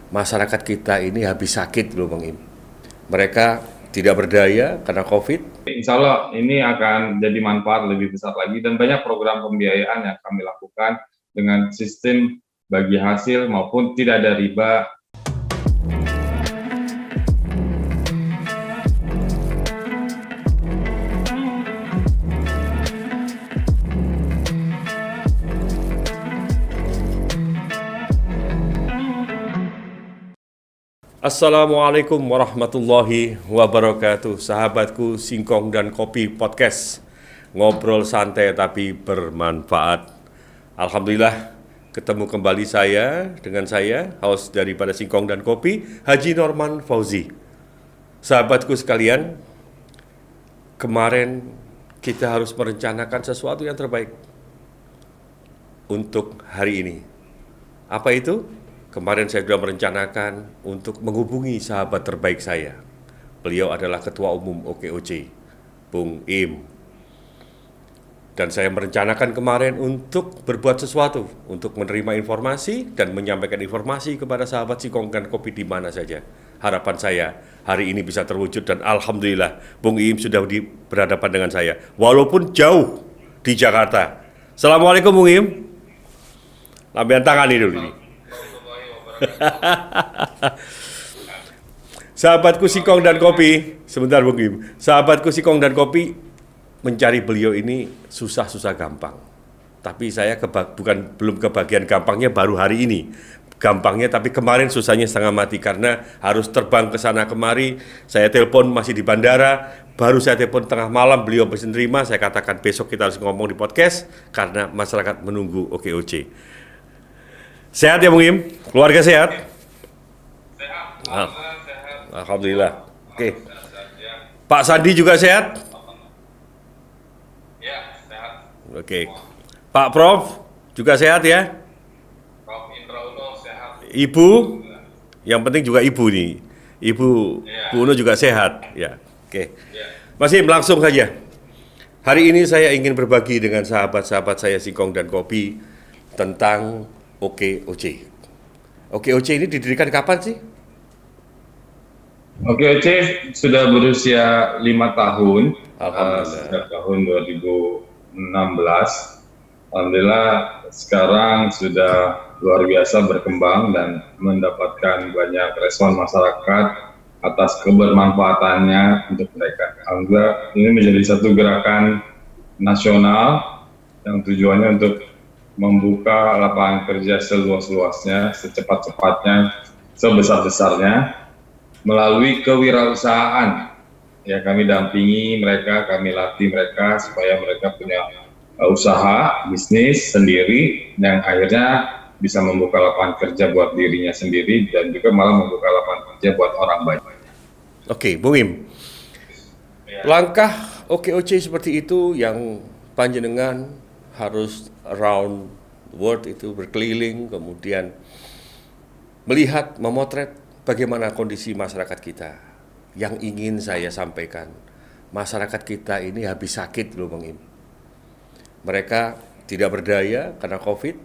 masyarakat kita ini habis sakit loh Bang Im. Mereka tidak berdaya karena COVID. Insya Allah ini akan jadi manfaat lebih besar lagi dan banyak program pembiayaan yang kami lakukan dengan sistem bagi hasil maupun tidak ada riba. Assalamualaikum warahmatullahi wabarakatuh. Sahabatku Singkong dan Kopi Podcast. Ngobrol santai tapi bermanfaat. Alhamdulillah ketemu kembali dengan saya, host daripada Singkong dan Kopi, Haji Norman Fauzi. Sahabatku sekalian, kemarin kita harus merencanakan sesuatu yang terbaik untuk hari ini. Apa itu? Kemarin saya sudah merencanakan untuk menghubungi sahabat terbaik saya. Beliau adalah Ketua Umum OKOC, Bung Im. Dan saya merencanakan kemarin untuk berbuat sesuatu, untuk menerima informasi dan menyampaikan informasi kepada sahabat Singkong dan Kopi di mana saja. Harapan saya hari ini bisa terwujud dan Alhamdulillah Bung Im sudah berhadapan dengan saya. Walaupun jauh di Jakarta. Assalamualaikum Bung Im. Lampian tangan ini dulu ini. Sahabatku Singkong dan Kopi, sebentar Bung Im. Sahabatku Singkong dan Kopi, mencari beliau ini susah-susah gampang. Tapi saya belum kebagian gampangnya baru hari ini. Gampangnya tapi kemarin susahnya setengah mati karena harus terbang ke sana kemari. Saya telepon masih di bandara, baru saya telepon tengah malam beliau bisa nerima. Saya katakan besok kita harus ngomong di podcast karena masyarakat menunggu OKOC. Sehat ya Bung Im? Keluarga sehat? Sehat. Alhamdulillah. Oke. Pak Sandi juga sehat? Ya, sehat. Oke. Pak Prof juga sehat ya? Prof Indra Uno sehat. Ibu? Yang penting juga ibu nih. Ibu Bu Uno juga sehat. Ya. Oke. Mas Im, langsung saja. Hari ini saya ingin berbagi dengan sahabat-sahabat saya Singkong dan Kopi tentang OKOC. OKOC ini didirikan kapan sih? OKOC sudah berusia 5 tahun, Alhamdulillah. sejak tahun 2016. Alhamdulillah sekarang sudah luar biasa berkembang dan mendapatkan banyak respon masyarakat atas kebermanfaatannya untuk mereka. Alhamdulillah ini menjadi satu gerakan nasional yang tujuannya untuk membuka lapangan kerja seluas-luasnya, secepat-cepatnya, sebesar-besarnya, melalui kewirausahaan. Ya, kami dampingi mereka, kami latih mereka supaya mereka punya usaha, bisnis sendiri, yang akhirnya bisa membuka lapangan kerja buat dirinya sendiri dan juga malah membuka lapangan kerja buat orang banyak. Oke, Bung Im. Langkah OKOC seperti itu yang panjenengan harus around world itu berkeliling, kemudian melihat, memotret bagaimana kondisi masyarakat kita. Yang ingin saya sampaikan, masyarakat kita ini habis sakit loh Bang Im. Mereka tidak berdaya karena COVID,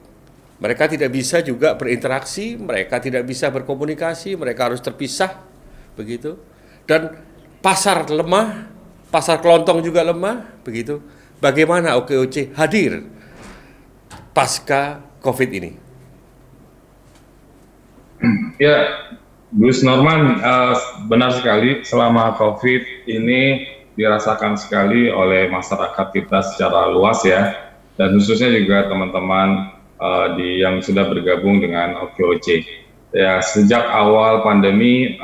mereka tidak bisa juga berinteraksi, mereka tidak bisa berkomunikasi, mereka harus terpisah, begitu. Dan pasar lemah, pasar kelontong juga lemah, begitu. Bagaimana OKOC hadir pasca COVID ini? Ya, Gus Norman, benar sekali selama COVID ini dirasakan sekali oleh masyarakat kita secara luas ya, dan khususnya juga teman-teman yang sudah bergabung dengan OKOC. Ya, sejak awal pandemi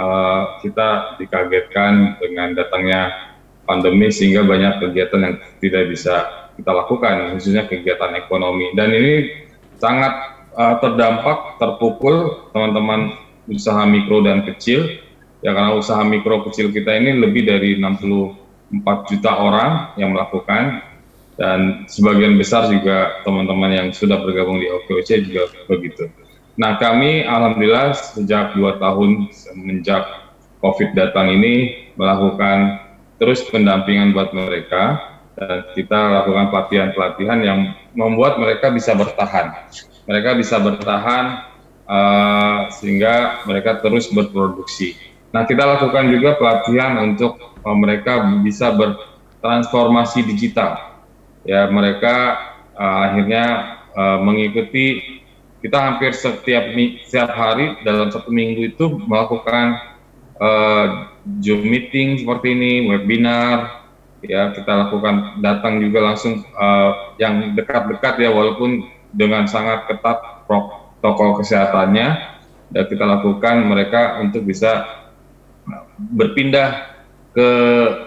kita dikagetkan dengan datangnya pandemi sehingga banyak kegiatan yang tidak bisa kita lakukan, khususnya kegiatan ekonomi. Dan ini sangat terdampak, terpukul teman-teman usaha mikro dan kecil. Ya, karena usaha mikro kecil kita ini lebih dari 64 juta orang yang melakukan. Dan sebagian besar juga teman-teman yang sudah bergabung di OKOC juga begitu. Nah, kami alhamdulillah sejak 2 tahun semenjak COVID datang ini melakukan terus pendampingan buat mereka, dan kita lakukan pelatihan-pelatihan yang membuat mereka bisa bertahan. Mereka bisa bertahan sehingga mereka terus berproduksi. Nah, kita lakukan juga pelatihan untuk mereka bisa bertransformasi digital. Ya, mereka akhirnya mengikuti, kita hampir setiap hari dalam satu minggu itu melakukan Zoom meeting seperti ini, webinar, ya kita lakukan, datang juga langsung yang dekat-dekat ya, walaupun dengan sangat ketat protokol kesehatannya, dan kita lakukan mereka untuk bisa berpindah ke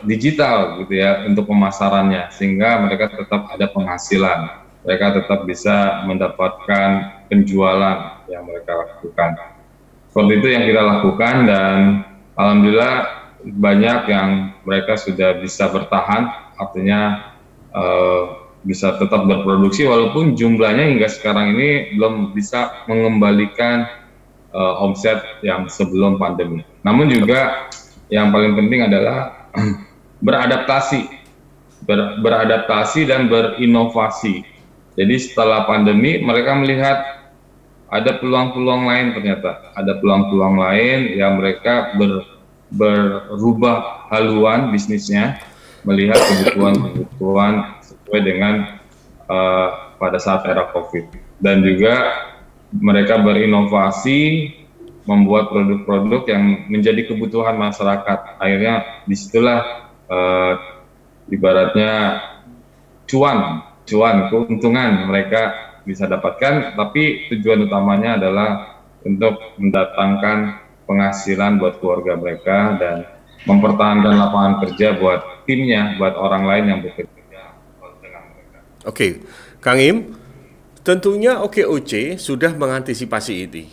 digital gitu ya untuk pemasarannya, sehingga mereka tetap ada penghasilan, mereka tetap bisa mendapatkan penjualan yang mereka lakukan. Seperti itu yang kita lakukan, dan alhamdulillah banyak yang mereka sudah bisa bertahan, artinya bisa tetap berproduksi walaupun jumlahnya hingga sekarang ini belum bisa mengembalikan omset yang sebelum pandemi. Namun juga yang paling penting adalah beradaptasi dan berinovasi. Jadi setelah pandemi mereka melihat ada peluang-peluang lain, ternyata ada peluang-peluang lain yang mereka berubah haluan bisnisnya, melihat kebutuhan sesuai dengan pada saat era COVID. Dan juga mereka berinovasi, membuat produk-produk yang menjadi kebutuhan masyarakat. Akhirnya disitulah ibaratnya keuntungan mereka bisa dapatkan, tapi tujuan utamanya adalah untuk mendatangkan penghasilan buat keluarga mereka dan mempertahankan lapangan kerja buat timnya, buat orang lain yang bekerja dengan mereka. Oke, Kang Im, tentunya OKOC sudah mengantisipasi ini.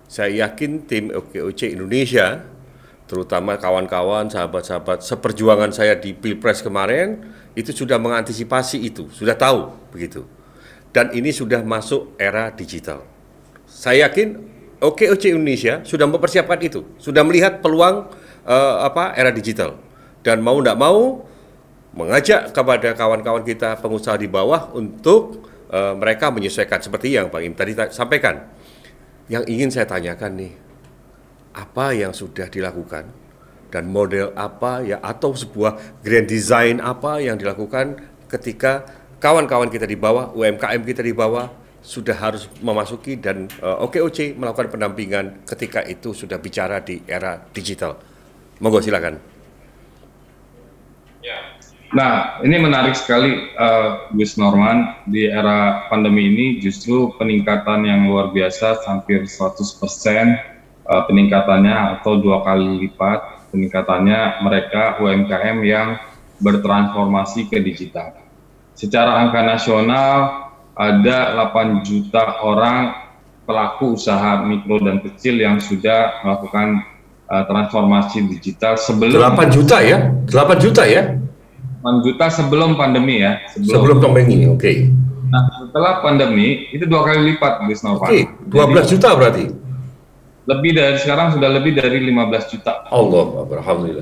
Saya yakin tim OKOC Indonesia, terutama kawan-kawan, sahabat-sahabat seperjuangan saya di Pilpres kemarin, itu sudah mengantisipasi itu, sudah tahu begitu. Dan ini sudah masuk era digital. Saya yakin OKOC Indonesia sudah mempersiapkan itu, sudah melihat peluang era digital. Dan mau tidak mau mengajak kepada kawan-kawan kita pengusaha di bawah untuk mereka menyesuaikan seperti yang Bang Im tadi sampaikan. Yang ingin saya tanyakan nih, apa yang sudah dilakukan dan model apa ya, atau sebuah grand design apa yang dilakukan ketika kawan-kawan kita di bawah, UMKM kita di bawah sudah harus memasuki dan OKOC melakukan pendampingan ketika itu sudah bicara di era digital. Monggo silakan. Nah, ini menarik sekali, Gus Norman. Di era pandemi ini justru peningkatan yang luar biasa, hampir 100% peningkatannya, atau 2 kali lipat peningkatannya mereka UMKM yang bertransformasi ke digital. Secara angka nasional ada 8 juta orang pelaku usaha mikro dan kecil yang sudah melakukan transformasi digital sebelum 8 juta ya? 8 juta ya? 8 juta sebelum pandemi ya. Sebelum pandemi, oke. Nah, setelah pandemi itu 2 kali lipat, Gus Novan. Oke, 12 juta berarti? Sekarang sudah lebih dari 15 juta. Allah, alhamdulillah.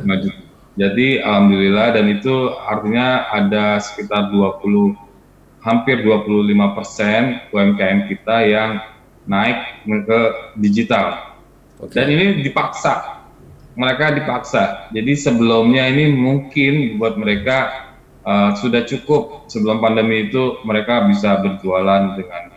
Jadi alhamdulillah, dan itu artinya ada sekitar hampir 25% UMKM kita yang naik ke digital. Okay. Dan ini mereka dipaksa. Jadi sebelumnya ini mungkin buat mereka sudah cukup, sebelum pandemi itu mereka bisa berjualan dengan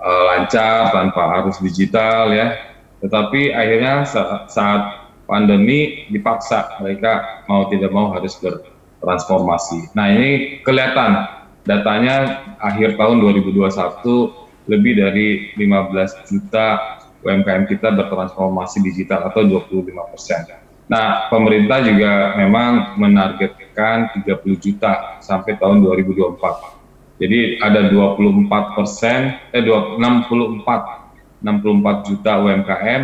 lancar tanpa harus digital ya. Tetapi akhirnya saat pandemi dipaksa, mereka mau tidak mau harus bertransformasi. Nah, ini kelihatan datanya akhir tahun 2021 lebih dari 15 juta UMKM kita bertransformasi digital atau 25%. Nah, pemerintah juga memang menargetkan 30 juta sampai tahun 2024. Jadi ada 64 juta UMKM.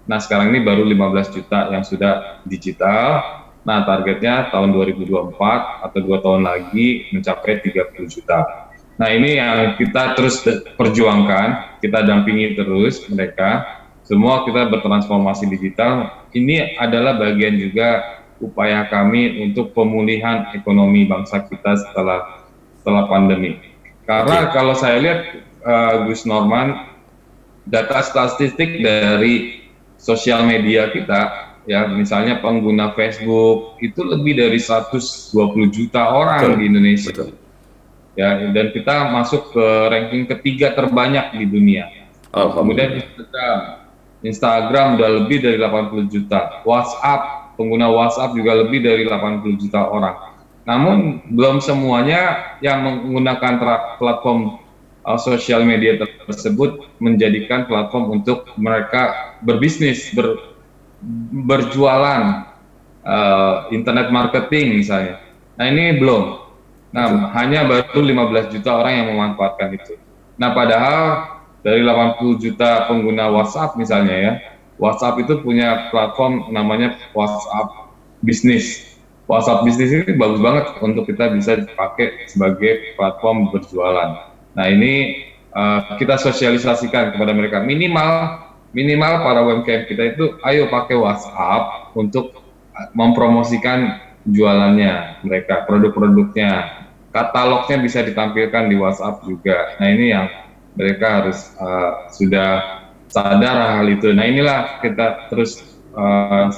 Nah, sekarang ini baru 15 juta yang sudah digital. Nah, targetnya tahun 2024 atau 2 tahun lagi mencapai 30 juta. Nah, ini yang kita terus perjuangkan, kita dampingi terus mereka. Semua kita bertransformasi digital. Ini adalah bagian juga upaya kami untuk pemulihan ekonomi bangsa kita setelah pandemi. Karena kalau saya lihat, Gus Norman, data statistik dari sosial media kita, ya misalnya pengguna Facebook itu lebih dari 120 juta orang di Betul, Indonesia, betul. ya, dan kita masuk ke ranking ketiga terbanyak di dunia. Kemudian Alhamdulillah. Instagram udah lebih dari 80 juta, pengguna WhatsApp juga lebih dari 80 juta orang. Namun belum semuanya yang menggunakan platform sosial media tersebut menjadikan platform untuk mereka berbisnis, berjualan, internet marketing misalnya. Nah ini belum. Betul. Nah hanya baru 15 juta orang yang memanfaatkan itu. Nah padahal dari 80 juta pengguna WhatsApp misalnya ya, WhatsApp itu punya platform namanya WhatsApp Business. WhatsApp Business ini bagus banget untuk kita bisa dipakai sebagai platform berjualan. Nah ini kita sosialisasikan kepada mereka, minimal para UMKM kita itu ayo pakai WhatsApp untuk mempromosikan jualannya mereka, produk-produknya, katalognya bisa ditampilkan di WhatsApp juga. Nah ini yang mereka harus sudah sadar hal itu. Nah inilah kita terus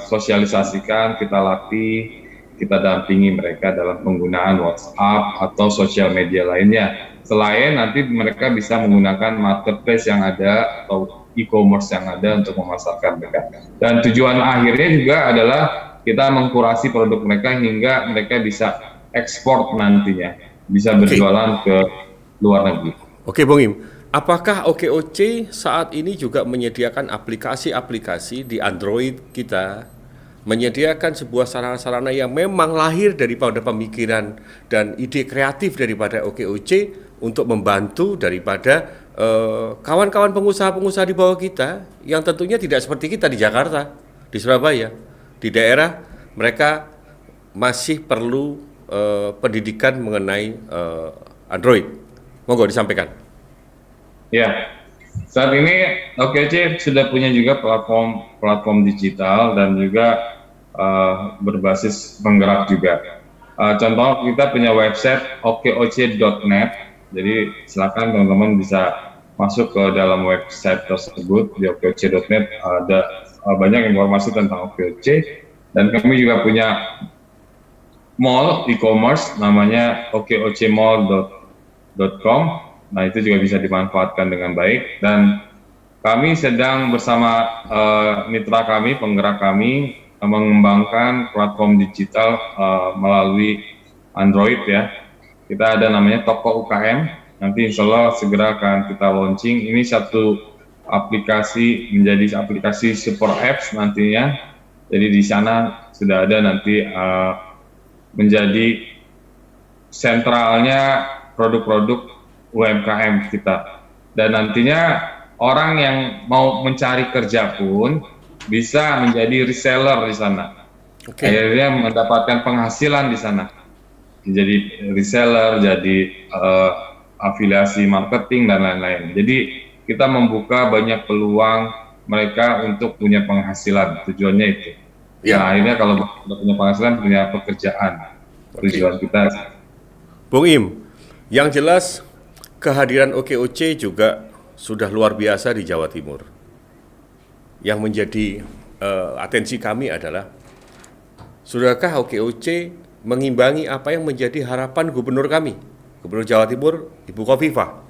sosialisasikan, kita latih, kita dampingi mereka dalam penggunaan WhatsApp atau sosial media lainnya. Selain nanti mereka bisa menggunakan marketplace yang ada atau e-commerce yang ada untuk memasarkan mereka. Dan tujuan akhirnya juga adalah kita mengkurasi produk mereka hingga mereka bisa ekspor nantinya, bisa Oke. berjualan ke luar negeri. Oke, Bung Im. Apakah OKOC saat ini juga menyediakan aplikasi-aplikasi di Android kita, menyediakan sebuah sarana-sarana yang memang lahir daripada pemikiran dan ide kreatif daripada OKOC untuk membantu daripada kawan-kawan pengusaha-pengusaha di bawah kita yang tentunya tidak seperti kita di Jakarta, di Surabaya, di daerah mereka masih perlu pendidikan mengenai Android. Monggo disampaikan. Ya, saat ini OKC sudah punya juga platform digital dan juga berbasis penggerak juga. Contoh kita punya website okoc.net, jadi silakan teman-teman bisa masuk ke dalam website tersebut di okoc.net, ada banyak informasi tentang OKC, dan kami juga punya mall e-commerce namanya okocmall.com. Nah itu juga bisa dimanfaatkan dengan baik, dan kami sedang bersama mitra kami, penggerak kami, mengembangkan platform digital melalui Android ya. Kita ada namanya Toko UKM, nanti insya Allah segera akan kita launching. Ini satu aplikasi, menjadi aplikasi super apps nantinya. Jadi di sana sudah ada nanti menjadi sentralnya produk-produk UMKM kita. Dan nantinya orang yang mau mencari kerja pun bisa menjadi reseller di sana. Oke. Akhirnya mendapatkan penghasilan di sana. Jadi reseller, jadi afiliasi marketing dan lain-lain. Jadi kita membuka banyak peluang mereka untuk punya penghasilan. Tujuannya itu. Ya. Nah, akhirnya kalau sudah punya penghasilan, punya pekerjaan. Oke. Tujuan kita. Bung Im, yang jelas kehadiran OKOC juga sudah luar biasa di Jawa Timur. Yang menjadi atensi kami adalah, sudahkah OKOC mengimbangi apa yang menjadi harapan gubernur kami, Gubernur Jawa Timur, Ibu Khofifah?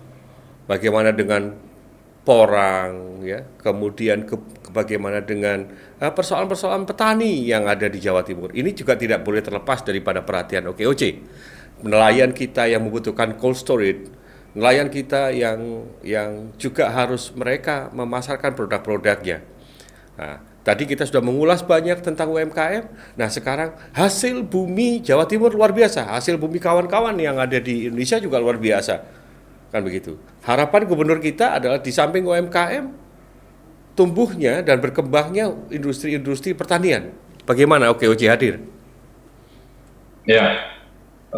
Bagaimana dengan porang, ya, kemudian bagaimana dengan persoalan-persoalan petani yang ada di Jawa Timur. Ini juga tidak boleh terlepas daripada perhatian OKOC. Nelayan kita yang membutuhkan cold storage, nelayan kita yang juga harus mereka memasarkan produk-produknya. Nah, tadi kita sudah mengulas banyak tentang UMKM. Nah, sekarang hasil bumi Jawa Timur luar biasa, hasil bumi kawan-kawan yang ada di Indonesia juga luar biasa. Kan begitu. Harapan gubernur kita adalah di samping UMKM, tumbuhnya dan berkembangnya industri-industri pertanian. Bagaimana OKOC hadir? Ya,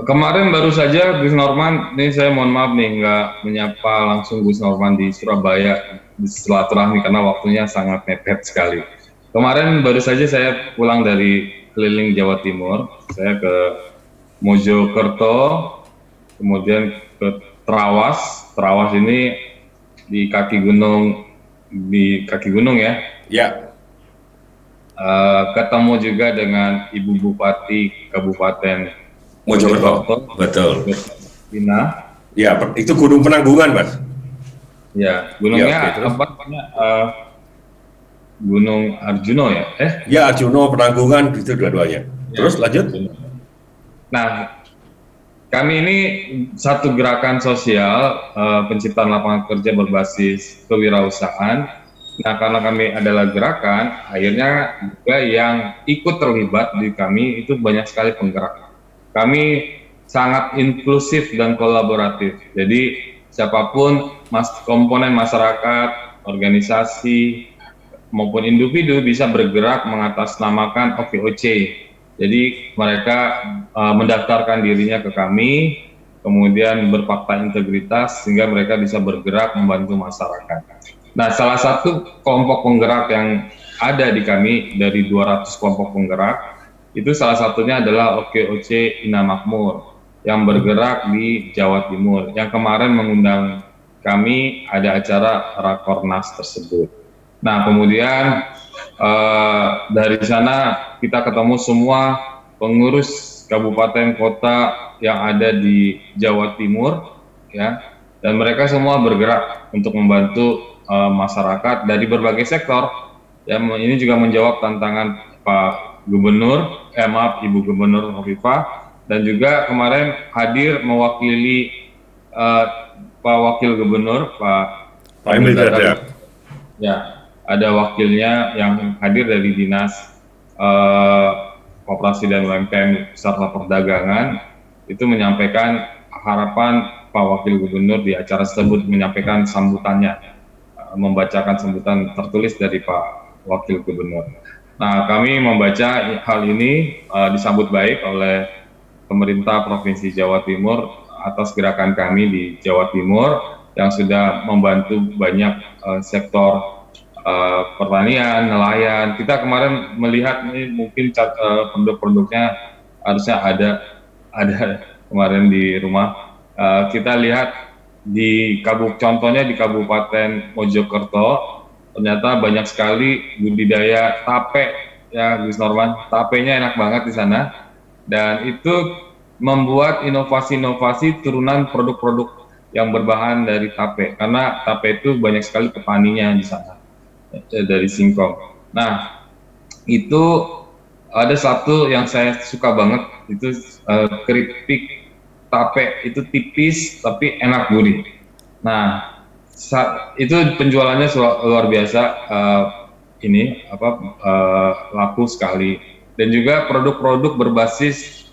kemarin baru saja Gus Norman, ini saya mohon maaf nih nggak menyapa langsung Gus Norman di Surabaya di silaturahmi karena waktunya sangat mepet sekali. Kemarin baru saja saya pulang dari keliling Jawa Timur, saya ke Mojokerto, kemudian ke Trawas. Trawas ini di kaki gunung di kaki gunung ya. Ya, Ketemu juga dengan Ibu Bupati Kabupaten Mojokerto. Mojokerto, Betul. Dina. Ya, itu Gunung Penanggungan, Mas. Ya, Ya, oke, gunungnya terus. apa namanya? Gunung Arjuno ya? Ya, Arjuno, Penanggungan, itu dua-duanya. Ya, Terus lanjut. Arjuno. Nah, kami ini satu gerakan sosial penciptaan lapangan kerja berbasis kewirausahaan. Nah, karena kami adalah gerakan, akhirnya juga yang ikut terlibat di kami itu banyak sekali penggerak. Kami sangat inklusif dan kolaboratif. Jadi siapapun komponen masyarakat, organisasi maupun individu bisa bergerak mengatasnamakan OKOC. Jadi mereka mendaftarkan dirinya ke kami, kemudian berfakta integritas sehingga mereka bisa bergerak membantu masyarakat. Nah, salah satu kelompok penggerak yang ada di kami dari 200 kelompok penggerak, itu salah satunya adalah OKOC Ina Makmur yang bergerak di Jawa Timur, yang kemarin mengundang kami ada acara Rakornas tersebut. Nah, kemudian dari sana kita ketemu semua pengurus kabupaten kota yang ada di Jawa Timur, ya, dan mereka semua bergerak untuk membantu masyarakat dari berbagai sektor. Ya, ini juga menjawab tantangan Pak Gubernur, Ibu Gubernur Hovifah, dan juga kemarin hadir mewakili Pak Wakil Gubernur Pak Emil Dardak. Ya, ada wakilnya yang hadir dari Dinas Koperasi dan UMKM serta Perdagangan, itu menyampaikan harapan Pak Wakil Gubernur di acara tersebut, menyampaikan sambutannya, membacakan sambutan tertulis dari Pak Wakil Gubernur. Nah, kami membaca hal ini disambut baik oleh pemerintah Provinsi Jawa Timur atas gerakan kami di Jawa Timur yang sudah membantu banyak sektor pertanian, nelayan. Kita kemarin melihat ini mungkin produk-produknya harusnya ada kemarin di rumah. Kita lihat contohnya di Kabupaten Mojokerto, ternyata banyak sekali budidaya tape ya, Gus Norman. Tapenya enak banget di sana, dan itu membuat inovasi-inovasi turunan produk-produk yang berbahan dari tape, karena tape itu banyak sekali petaninya di sana dari singkong. Nah, itu ada satu yang saya suka banget, itu keripik tape, itu tipis tapi enak gurih. Nah, itu penjualannya luar biasa, laku sekali. Dan juga produk-produk berbasis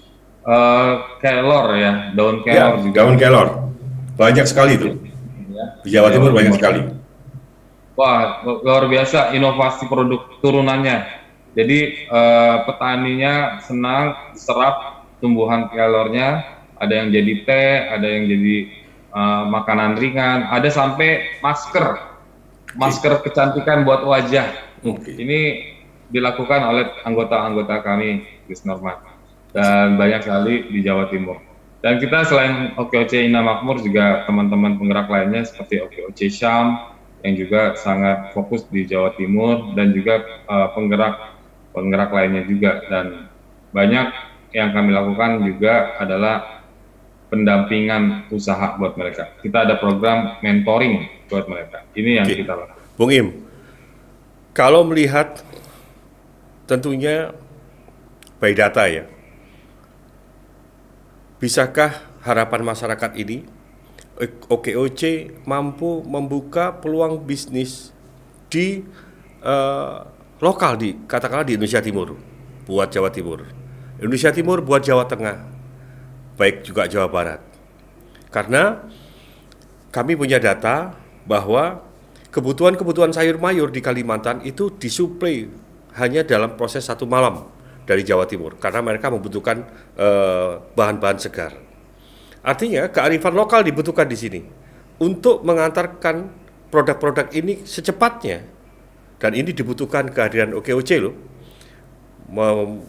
kelor ya, daun kelor Ya, juga. daun kelor. Banyak sekali itu. Di Jawa Timur banyak sekali. Wah, luar biasa inovasi produk turunannya. Jadi petaninya senang serap tumbuhan kelornya, ada yang jadi teh, ada yang jadi makanan ringan, ada sampai masker kecantikan buat wajah. Ini dilakukan oleh anggota-anggota kami, Gus Norman, dan banyak sekali di Jawa Timur. Dan kita selain OKOC Ina Makmur juga teman-teman penggerak lainnya seperti OKOC Syam yang juga sangat fokus di Jawa Timur, dan juga penggerak lainnya juga. Dan banyak yang kami lakukan juga adalah pendampingan usaha buat mereka. Kita ada program mentoring buat mereka. Ini yang kita lakukan. Bung Im, kalau melihat tentunya by data ya, bisakah harapan masyarakat ini OKOC mampu membuka peluang bisnis di lokal, katakanlah di Indonesia Timur buat Jawa Timur, Indonesia Timur buat Jawa Tengah, baik juga Jawa Barat. Karena kami punya data bahwa kebutuhan sayur mayur di Kalimantan itu disuplai hanya dalam proses 1 malam dari Jawa Timur, karena mereka membutuhkan bahan-bahan segar. Artinya kearifan lokal dibutuhkan di sini untuk mengantarkan produk-produk ini secepatnya, dan ini dibutuhkan kehadiran OKOC loh,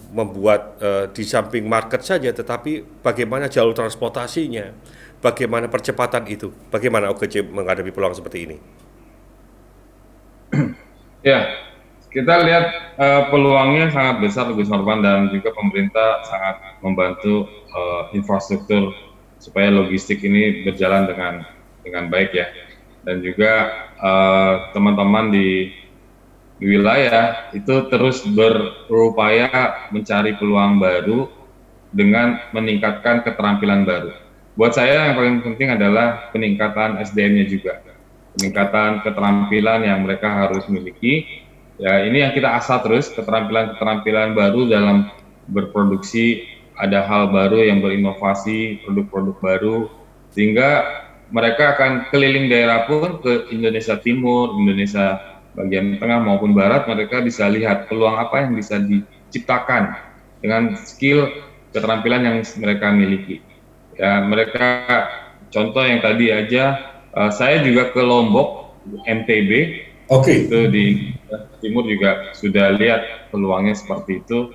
membuat di samping market saja, tetapi bagaimana jalur transportasinya, bagaimana percepatan itu, bagaimana OKOC menghadapi peluang seperti ini. Ya, kita lihat peluangnya sangat besar, Gus Norman, dan juga pemerintah sangat membantu infrastruktur supaya logistik ini berjalan dengan baik ya. Dan juga teman-teman di wilayah itu terus berupaya mencari peluang baru dengan meningkatkan keterampilan baru. Buat saya yang paling penting adalah peningkatan SDM-nya juga, peningkatan keterampilan yang mereka harus miliki. Ya, ini yang kita asah terus, keterampilan-keterampilan baru dalam berproduksi, ada hal baru yang berinovasi, produk-produk baru, sehingga mereka akan keliling daerah pun ke Indonesia Timur, Indonesia bagian tengah maupun barat, mereka bisa lihat peluang apa yang bisa diciptakan dengan skill keterampilan yang mereka miliki. Ya, mereka contoh yang tadi aja, saya juga ke Lombok, NTB, itu di timur juga sudah lihat peluangnya seperti itu,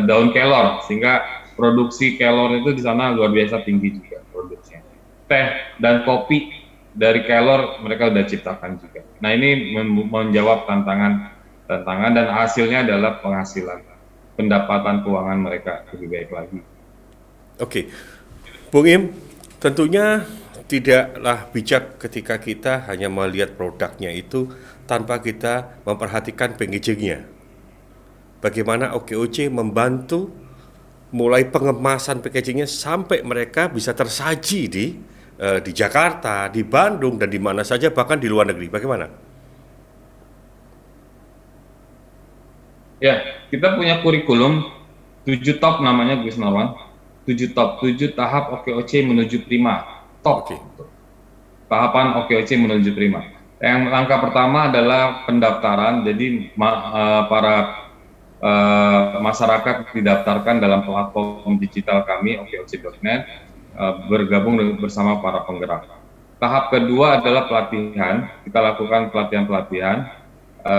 daun kelor, sehingga produksi kelor itu di sana luar biasa tinggi juga produksinya. Teh dan kopi dari kelor mereka sudah ciptakan juga. Nah, ini menjawab tantangan dan hasilnya adalah penghasilan, pendapatan keuangan mereka lebih baik lagi. Oke, Bung Im, tentunya tidaklah bijak ketika kita hanya melihat produknya itu tanpa kita memperhatikan packagingnya. Bagaimana OKOC membantu mulai pengemasan packagingnya sampai mereka bisa tersaji di Jakarta, di Bandung, dan di mana saja, bahkan di luar negeri. Bagaimana? Ya, kita punya kurikulum 7 top namanya, Gus Norman. 7 top, 7 tahap OKOC menuju prima. Top. Oke. Tahapan OKOC menuju prima. Yang langkah pertama adalah pendaftaran. Jadi para masyarakat didaftarkan dalam platform digital kami okoc.net, bergabung bersama para penggerak. Tahap kedua adalah pelatihan. Kita lakukan pelatihan-pelatihan,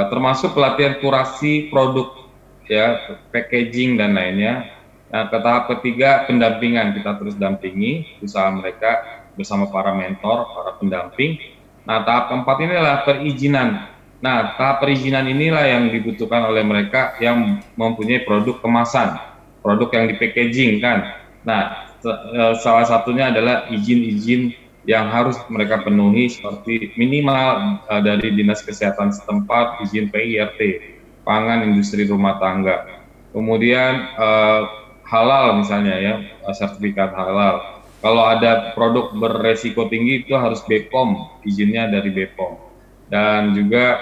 termasuk pelatihan kurasi produk, ya, packaging dan lainnya. Nah, ke tahap ketiga pendampingan, kita terus dampingi usaha mereka bersama para mentor, para pendamping. Nah, tahap keempat ini adalah perizinan. Nah, tahap perizinan inilah yang dibutuhkan oleh mereka yang mempunyai produk kemasan, produk yang di packaging kan. Nah, salah satunya adalah izin-izin yang harus mereka penuhi seperti minimal dari Dinas Kesehatan setempat, izin PIRT, pangan industri rumah tangga. Kemudian halal misalnya ya, sertifikat halal. Kalau ada produk beresiko tinggi itu harus BPOM, izinnya dari BPOM. Dan juga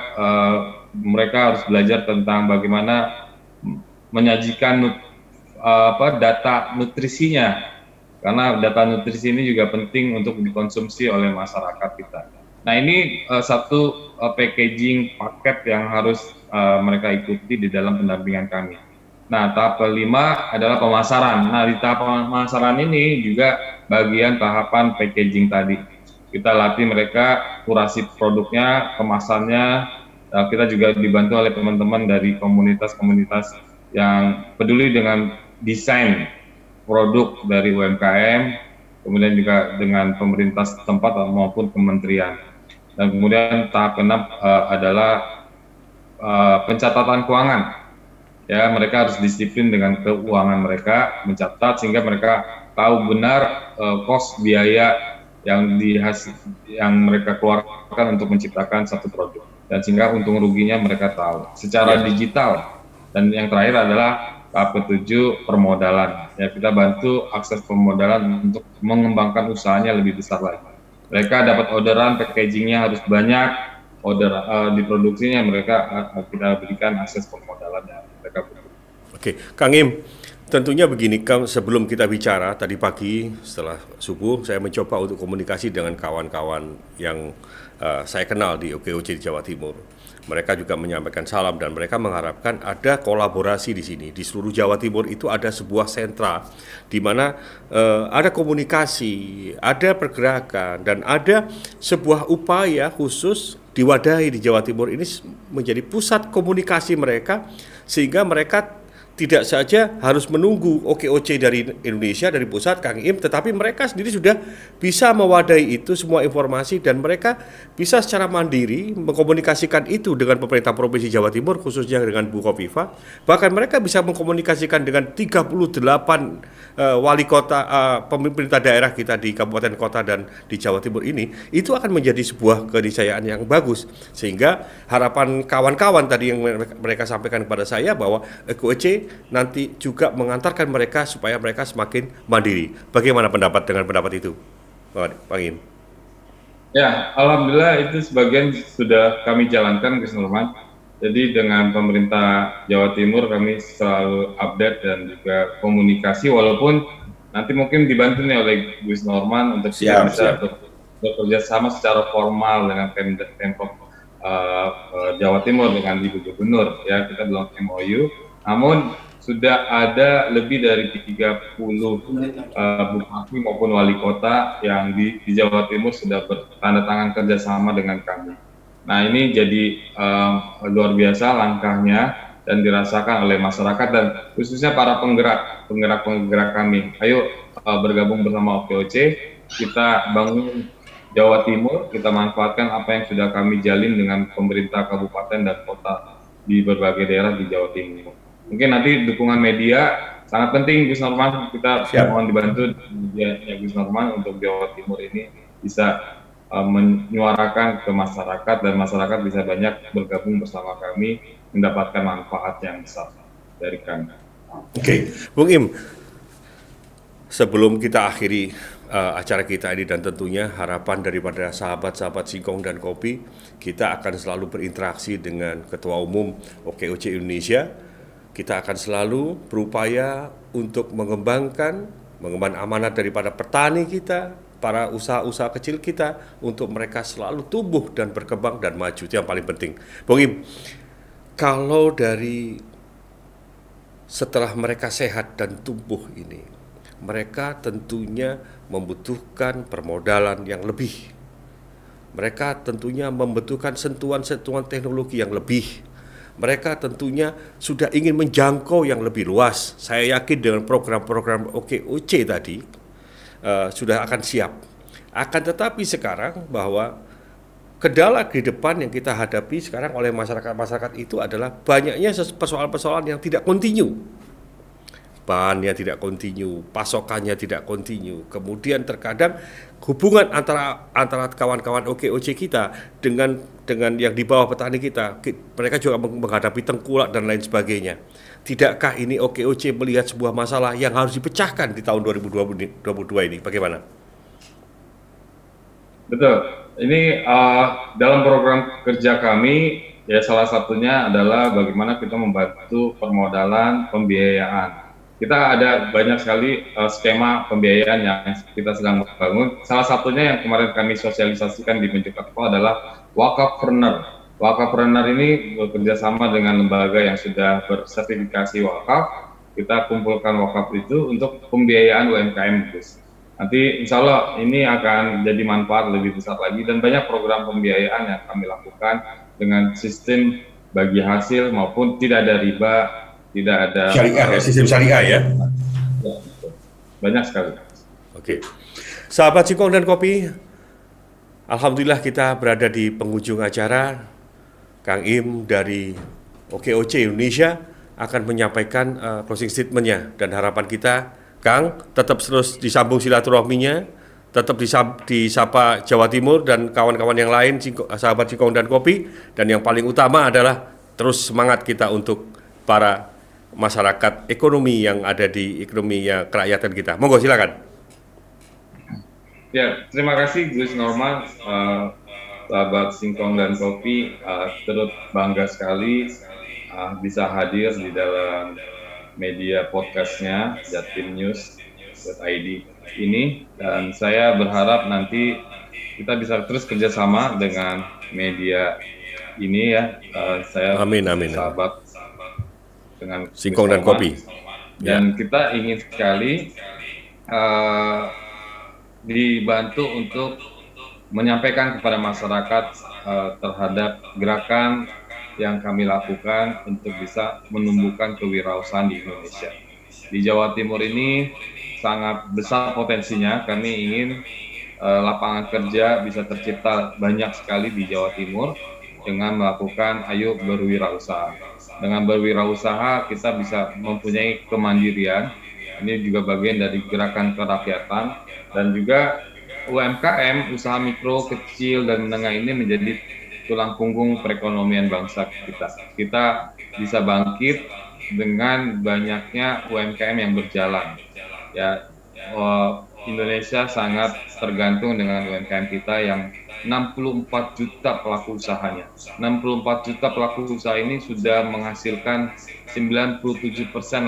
mereka harus belajar tentang bagaimana menyajikan data nutrisinya, karena data nutrisi ini juga penting untuk dikonsumsi oleh masyarakat kita. Nah, ini satu packaging paket yang harus mereka ikuti di dalam pendampingan kami. Nah, tahap kelima adalah pemasaran. Nah, di tahap pemasaran ini juga bagian tahapan packaging tadi. Kita latih mereka kurasi produknya, kemasannya. Kita juga dibantu oleh teman-teman dari komunitas-komunitas yang peduli dengan desain produk dari UMKM, kemudian juga dengan pemerintah setempat maupun kementerian. Dan kemudian tahap keenam adalah pencatatan keuangan. Ya, mereka harus disiplin dengan keuangan mereka, mencatat sehingga mereka tahu benar kos biaya yang mereka keluarkan untuk menciptakan satu produk, dan sehingga untung ruginya mereka tahu secara digital. Dan yang terakhir adalah tahap ketujuh, permodalan. Ya, kita bantu akses permodalan untuk mengembangkan usahanya lebih besar lagi. Mereka dapat orderan, packagingnya harus banyak, order diproduksinya, mereka kita berikan akses permodalan yang mereka butuh. Oke, Kang Im, tentunya begini, sebelum kita bicara tadi pagi setelah subuh, saya mencoba untuk komunikasi dengan kawan-kawan yang saya kenal di OKOC di Jawa Timur. Mereka juga menyampaikan salam dan mereka mengharapkan ada kolaborasi di sini. Di seluruh Jawa Timur itu ada sebuah sentra di mana ada komunikasi, ada pergerakan, dan ada sebuah upaya khusus diwadahi di Jawa Timur ini menjadi pusat komunikasi mereka, sehingga mereka tidak saja harus menunggu OKOC dari Indonesia, dari pusat, Kang Im, tetapi mereka sendiri sudah bisa mewadahi itu semua informasi dan mereka bisa secara mandiri mengkomunikasikan itu dengan pemerintah Provinsi Jawa Timur, khususnya dengan Bu Kofifa. Bahkan mereka bisa mengkomunikasikan dengan 38 wali kota, pemerintah daerah kita di kabupaten kota dan di Jawa Timur ini, itu akan menjadi sebuah keniscayaan yang bagus. Sehingga harapan kawan-kawan tadi yang mereka sampaikan kepada saya bahwa EKOC nanti juga mengantarkan mereka supaya mereka semakin mandiri. Bagaimana dengan pendapat itu, Pak Im? Ya, alhamdulillah itu sebagian sudah kami jalankan, Gus Nurman. Jadi dengan pemerintah Jawa Timur kami selalu update dan juga komunikasi, walaupun nanti mungkin dibantu nih oleh Gus Norman untuk kita bisa bekerja sama secara formal dengan Pemprov Jawa Timur dengan Ibu Gubernur. Ya, kita belum MOU, namun sudah ada lebih dari 30 bupati maupun wali kota yang di Jawa Timur sudah bertanda tangan kerjasama dengan kami. Nah, ini jadi luar biasa langkahnya dan dirasakan oleh masyarakat dan khususnya para penggerak kami. Ayo bergabung bersama OKOC, kita bangun Jawa Timur, kita manfaatkan apa yang sudah kami jalin dengan pemerintah kabupaten dan kota di berbagai daerah di Jawa Timur. Mungkin nanti dukungan media sangat penting, Gus Norman. Kita mohon dibantu medianya Gus Norman untuk Jawa Timur ini bisa menyuarakan ke masyarakat dan masyarakat bisa banyak bergabung bersama kami mendapatkan manfaat yang besar dari kami. Oke, Bung Im, sebelum kita akhiri acara kita ini dan tentunya harapan daripada sahabat-sahabat Singkong dan Kopi, kita akan selalu berinteraksi dengan Ketua Umum OKOC Indonesia. Kita akan selalu berupaya untuk mengembangkan amanat daripada petani kita, para usaha-usaha kecil kita, untuk mereka selalu tumbuh dan berkembang dan maju. Itu yang paling penting. Bung Im, kalau dari setelah mereka sehat dan tumbuh ini, mereka tentunya membutuhkan permodalan yang lebih. Mereka tentunya membutuhkan sentuhan-sentuhan teknologi yang lebih. Mereka tentunya sudah ingin menjangkau yang lebih luas. Saya yakin dengan program-program OKOC tadi sudah akan siap. Akan tetapi sekarang bahwa kendala di depan yang kita hadapi sekarang oleh masyarakat itu adalah banyaknya persoalan-persoalan yang tidak kontinu. Bahannya tidak kontinu, pasokannya tidak kontinu. Kemudian terkadang hubungan antara kawan-kawan OKOC kita dengan yang di bawah petani kita, mereka juga menghadapi tengkulak dan lain sebagainya. Tidakkah ini OKOC melihat sebuah masalah yang harus dipecahkan di tahun 2022 ini? Bagaimana? Betul. Ini dalam program kerja kami, ya salah satunya adalah bagaimana kita membantu permodalan pembiayaan. Kita ada banyak sekali skema pembiayaan yang kita sedang bangun. Salah satunya yang kemarin kami sosialisasikan di Mojokerto adalah Wakafpreneur. Wakafpreneur ini bekerja sama dengan lembaga yang sudah bersertifikasi wakaf. Kita kumpulkan wakaf itu untuk pembiayaan UMKM. Nanti insya Allah ini akan jadi manfaat lebih besar lagi dan banyak program pembiayaan yang kami lakukan dengan sistem bagi hasil maupun tidak ada riba, tidak ada syariah, sistem syariah ya. Banyak sekali. Oke. Sahabat Singkong dan Kopi, alhamdulillah kita berada di penghujung acara. Kang Im dari OKOC Indonesia akan menyampaikan closing statement-nya dan harapan kita, Kang, tetap terus disambung silaturahminya, tetap disapa Jawa Timur dan kawan-kawan yang lain, sahabat Singkong dan Kopi, dan yang paling utama adalah terus semangat kita untuk para masyarakat ekonomi yang ada di ekonominya kerakyatan kita. Monggo silakan. Ya, terima kasih Gus Norman, sahabat Singkong dan Kopi, turut bangga sekali bisa hadir di dalam media podcastnya jatimnews.id ini, dan saya berharap nanti kita bisa terus kerjasama dengan media ini ya. Saya amin. Sahabat dengan Singkong dan Kopi. Dan kita ingin sekali dibantu untuk menyampaikan kepada masyarakat terhadap gerakan yang kami lakukan untuk bisa menumbuhkan kewirausahaan di Indonesia. Di Jawa Timur ini sangat besar potensinya. Kami ingin lapangan kerja bisa tercipta banyak sekali di Jawa Timur dengan melakukan ayo berwirausaha. Dengan berwirausaha kita bisa mempunyai kemandirian. Ini juga bagian dari gerakan kerakyatan, dan juga UMKM, usaha mikro, kecil, dan menengah ini menjadi tulang punggung perekonomian bangsa kita. Kita bisa bangkit dengan banyaknya UMKM yang berjalan. Ya, Indonesia sangat tergantung dengan UMKM kita yang 64 juta pelaku usahanya. 64 juta pelaku usaha ini sudah menghasilkan 97%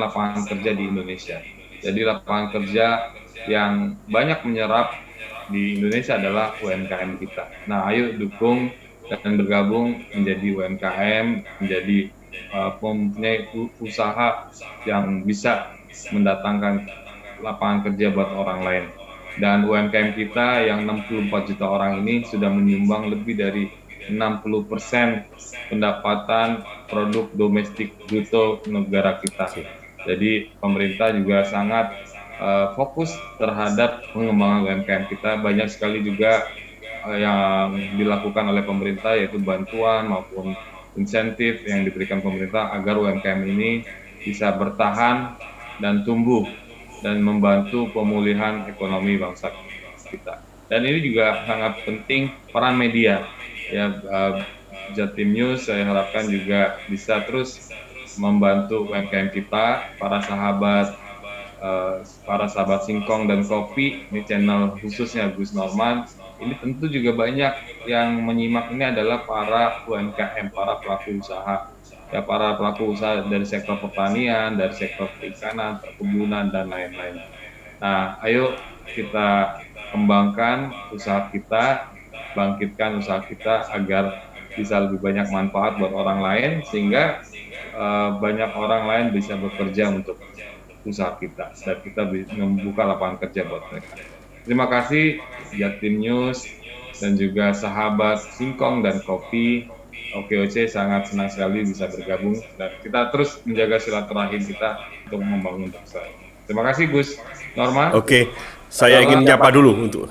lapangan kerja di Indonesia. Jadi lapangan kerja yang banyak menyerap di Indonesia adalah UMKM kita. Nah, ayo dukung dan bergabung menjadi UMKM, menjadi mempunyai usaha yang bisa mendatangkan lapangan kerja buat orang lain. Dan UMKM kita yang 64 juta orang ini sudah menyumbang lebih dari 60% pendapatan produk domestik bruto negara kita. Jadi pemerintah juga sangat fokus terhadap pengembangan UMKM kita. Banyak sekali juga yang dilakukan oleh pemerintah, yaitu bantuan maupun insentif yang diberikan pemerintah agar UMKM ini bisa bertahan dan tumbuh dan membantu pemulihan ekonomi bangsa kita. Dan ini juga sangat penting peran media. Ya, Jatim News saya harapkan juga bisa terus membantu UMKM kita, para sahabat Singkong dan Kopi, ini channel khususnya Gus Norman. Ini tentu juga banyak yang menyimak, ini adalah para UMKM, para pelaku usaha. Ya, para pelaku usaha dari sektor pertanian, dari sektor perikanan, perkebunan, dan lain-lain. Nah, ayo kita kembangkan usaha kita, bangkitkan usaha kita agar bisa lebih banyak manfaat buat orang lain, sehingga banyak orang lain bisa bekerja untuk usaha kita, dan kita membuka lapangan kerja buat mereka. Terima kasih Jatim News dan juga sahabat Singkong dan Kopi. OKOC sangat senang sekali bisa bergabung, dan kita terus menjaga silaturahim kita untuk membangun bangsa. Terima kasih Gus Norman. Oke, saya ingin menyapa dulu untuk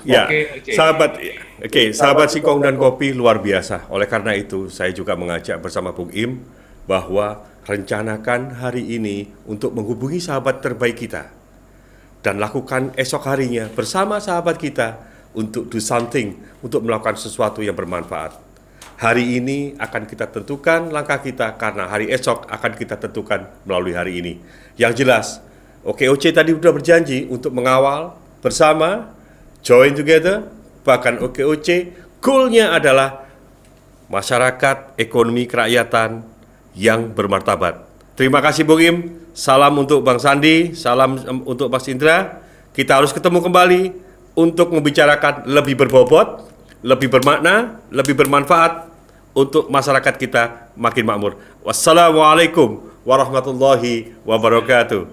sahabat Singkong dan Kopi luar biasa. Oleh karena itu saya juga mengajak bersama Bung Im bahwa rencanakan hari ini untuk menghubungi sahabat terbaik kita dan lakukan esok harinya bersama sahabat kita untuk do something, untuk melakukan sesuatu yang bermanfaat. Hari ini akan kita tentukan langkah kita, karena hari esok akan kita tentukan melalui hari ini. Yang jelas, OKOC tadi sudah berjanji untuk mengawal bersama, join together, bahkan OKOC goal-nya adalah masyarakat ekonomi kerakyatan yang bermartabat. Terima kasih Bung Im, salam untuk Bang Sandi, salam untuk Mas Indra. Kita harus ketemu kembali untuk membicarakan lebih berbobot, lebih bermakna, lebih bermanfaat untuk masyarakat kita makin makmur. Wassalamualaikum warahmatullahi wabarakatuh.